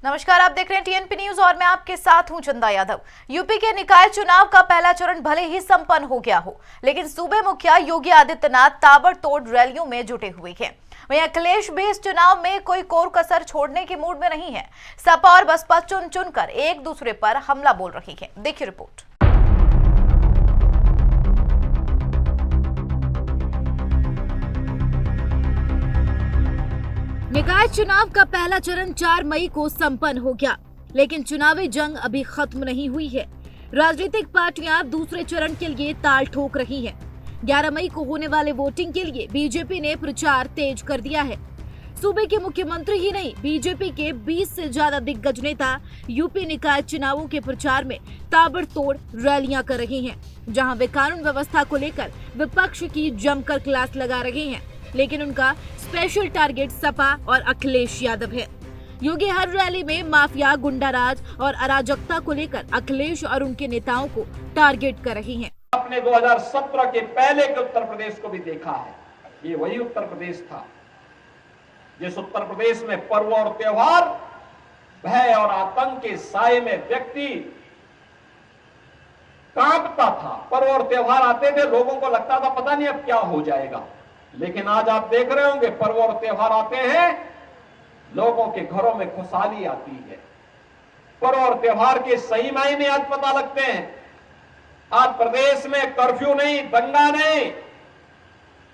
नमस्कार, आप देख रहे हैं टीएनपी न्यूज और मैं आपके साथ हूं चंदा यादव। यूपी के निकाय चुनाव का पहला चरण भले ही संपन्न हो गया हो, लेकिन सूबे मुखिया योगी आदित्यनाथ ताबड़तोड़ रैलियों में जुटे हुए हैं। वहीं अखिलेश भी इस चुनाव में कोई कोर कसर छोड़ने की मूड में नहीं है। सपा और बसपा चुन चुनकर एक दूसरे पर हमला बोल रही है। देखिए रिपोर्ट। निकाय चुनाव का पहला चरण 4 मई को संपन्न हो गया, लेकिन चुनावी जंग अभी खत्म नहीं हुई है। राजनीतिक पार्टियां दूसरे चरण के लिए ताल ठोक रही हैं। 11 मई को होने वाले वोटिंग के लिए बीजेपी ने प्रचार तेज कर दिया है। सूबे के मुख्यमंत्री ही नहीं, बीजेपी के 20 से ज्यादा दिग्गज नेता यूपी निकाय चुनावों के प्रचार में ताबड़तोड़ रैलियां कर रहे हैं, जहां वे कानून व्यवस्था को लेकर विपक्ष की जमकर क्लास लगा रहे हैं। लेकिन उनका स्पेशल टारगेट सपा और अखिलेश यादव है। योगी हर रैली में माफिया, गुंडाराज और अराजकता को लेकर अखिलेश और उनके नेताओं को टारगेट कर रहे हैं। आपने 2017 के पहले के उत्तर प्रदेश को भी देखा है। ये वही उत्तर प्रदेश था जिस उत्तर प्रदेश में पर्व और त्योहार, भय और आतंक के साए में व्यक्ति कांपता था। पर्व और त्योहार आते थे, लोगों को लगता था पता नहीं अब क्या हो जाएगा। लेकिन आज आप देख रहे होंगे, पर्व और त्योहार आते हैं, लोगों के घरों में खुशहाली आती है। पर्व और त्योहार के सही मायने आज पता लगते हैं। आज प्रदेश में कर्फ्यू नहीं, दंगा नहीं,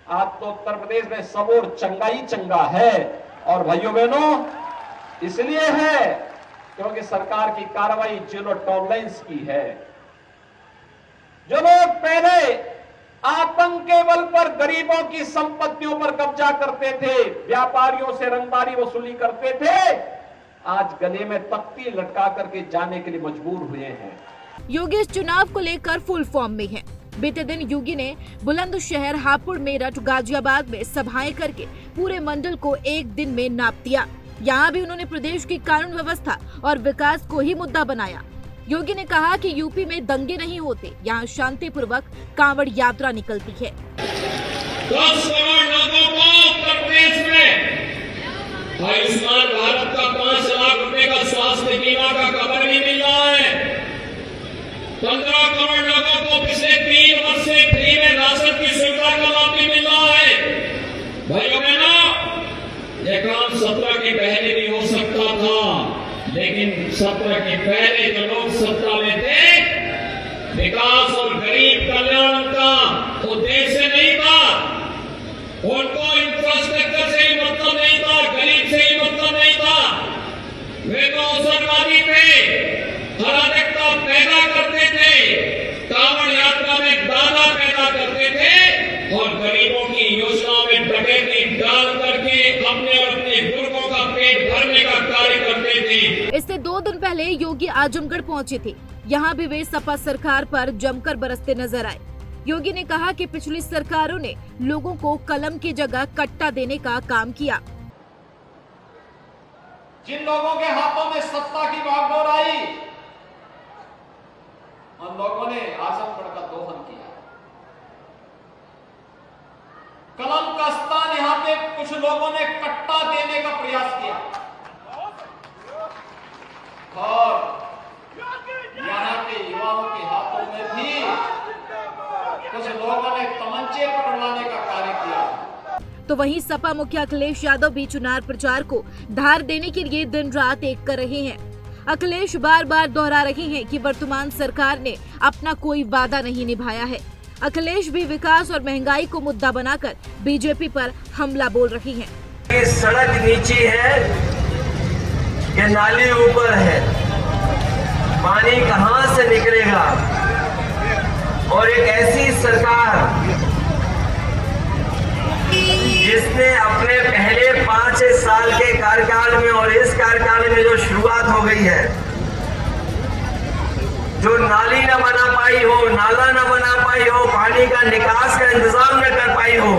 आज तो उत्तर प्रदेश में सब और चंगा ही चंगा है। और भाइयों बहनों, इसलिए है क्योंकि सरकार की कार्रवाई जीरो टॉलरेंस की है। जो लोग पहले आतंक के बल पर गरीबों की संपत्तियों पर कब्जा करते थे, व्यापारियों से रंगदारी वसूली करते थे, आज गले में तख्ती लटका करके जाने के लिए मजबूर हुए हैं। योगी इस चुनाव को लेकर फुल फॉर्म में है। बीते दिन योगी ने बुलंदशहर, हापुड़, मेरठ, गाजियाबाद में सभाएं करके पूरे मंडल को एक दिन में नाप दिया। यहाँ भी उन्होंने प्रदेश की कानून व्यवस्था और विकास को ही मुद्दा बनाया। योगी ने कहा कि यूपी में दंगे नहीं होते, यहाँ शांतिपूर्वक कांवड़ यात्रा निकलती है। 10 करोड़ लोगों को उत्तर प्रदेश में आयुष्मान भारत का 5 लाख रुपए का स्वास्थ्य बीमा का कवर नहीं मिल रहा है। 15 करोड़ लोगों को पिछले 3 वर्ष से फ्री में राशन की सुविधा का लाभ भी मिल रहा है। भाइयों बहनों, ये काम 17 के पहले भी हो सकता था, लेकिन 17 के पहले जो लोग सत्ता में थे, विकास और गरीब कल्याण का उद्देश्य नहीं था। उनको इंफ्रास्ट्रक्चर से ही मतलब नहीं था, गरीब से ही मतलब नहीं था। वे तो अवसरवादी थे, अराजकता पैदा करते थे, कांवड़ यात्रा में दादा पैदा करते थे और गरीबों की योजनाओं में डकैती डाल करके अपने और अपने बुजुर्गों का पेट भरने का कार्य करते थे। इससे 2 दिन पहले योगी आजमगढ़ पहुंचे थे। यहाँ भी वे सपा सरकार पर जमकर बरसते नजर आए। योगी ने कहा कि पिछली सरकारों ने लोगों को कलम की जगह कट्टा देने का काम किया। जिन लोगों के हाथों में सत्ता की बागडोर आई, उन लोगों ने आजमगढ़ का दोहन किया। कलम का स्थान यहाँ पे कुछ लोगों ने कट्टा देने का प्रयास किया और यहाँ के युवाओं के हाथों में भी कुछ लोगों ने तमंचे पकड़वाने का कार्य किया। तो वहीं सपा मुखिया अखिलेश यादव भी चुनाव प्रचार को धार देने के लिए दिन रात एक कर रहे हैं। अखिलेश बार बार दोहरा रहे हैं कि वर्तमान सरकार ने अपना कोई वादा नहीं निभाया है। अखिलेश भी विकास और महंगाई को मुद्दा बनाकर बीजेपी पर हमला बोल रही हैं। ये सड़क नीचे है कि नाली ऊपर है, पानी कहां से निकलेगा। और एक ऐसी सरकार जिसने अपने पहले 5 साल के कार्यकाल में और इस कार्यकाल में जो शुरुआत हो गई है, जो नाली न बना पाई हो, नाला न बना पाई हो, पानी का निकास का इंतजाम न कर पाई हो,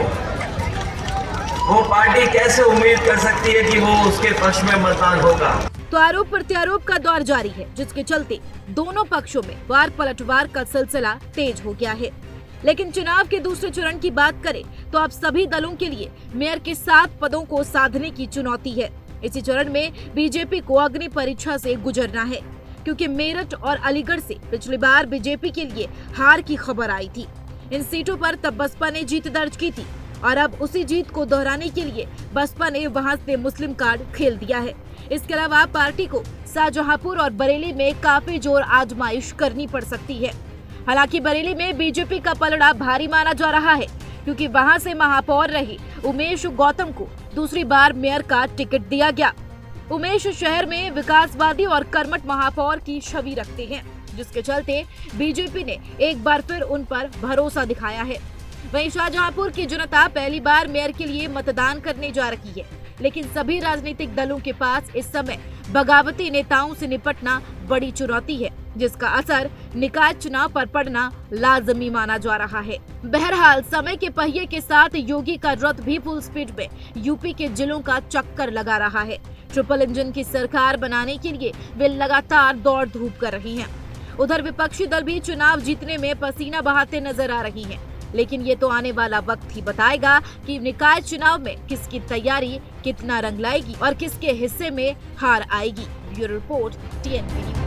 वो पार्टी कैसे उम्मीद कर सकती है कि वो उसके पक्ष में मतदान होगा। तो आरोप प्रत्यारोप का दौर जारी है, जिसके चलते दोनों पक्षों में वार पलटवार का सिलसिला तेज हो गया है। लेकिन चुनाव के दूसरे चरण की बात करें तो अब सभी दलों के लिए मेयर के 7 पदों को साधने की चुनौती है। इसी चरण में बीजेपी को अग्नि परीक्षा से गुजरना है, क्योंकि मेरठ और अलीगढ़ से पिछली बार बीजेपी के लिए हार की खबर आई थी। इन सीटों पर तब बसपा ने जीत दर्ज की थी और अब उसी जीत को दोहराने के लिए बसपा ने वहां से मुस्लिम कार्ड खेल दिया है। इसके अलावा पार्टी को शाहजहांपुर और बरेली में काफी जोर आजमाइश करनी पड़ सकती है। हालांकि बरेली में बीजेपी का पलड़ा भारी माना जा रहा है, क्योंकि वहां से महापौर रहे उमेश गौतम को दूसरी बार मेयर का टिकट दिया गया। उमेश शहर में विकासवादी और कर्मठ महापौर की छवि रखते हैं, जिसके चलते बीजेपी ने एक बार फिर उन पर भरोसा दिखाया है। वहीं शाहजहांपुर की जनता पहली बार मेयर के लिए मतदान करने जा रही है, लेकिन सभी राजनीतिक दलों के पास इस समय बगावती नेताओं से निपटना बड़ी चुनौती है, जिसका असर निकाय चुनाव पर पड़ना लाजमी माना जा रहा है। बहरहाल समय के पहिए के साथ योगी का रथ भी फुल स्पीड में यूपी के जिलों का चक्कर लगा रहा है। ट्रिपल इंजन की सरकार बनाने के लिए वे लगातार दौड़ धूप कर रही हैं। उधर विपक्षी दल भी चुनाव जीतने में पसीना बहाते नजर आ रही हैं, लेकिन ये तो आने वाला वक्त ही बताएगा कि निकाय चुनाव में किसकी तैयारी कितना रंग लाएगी और किसके हिस्से में हार आएगी। Bureau report, TNP।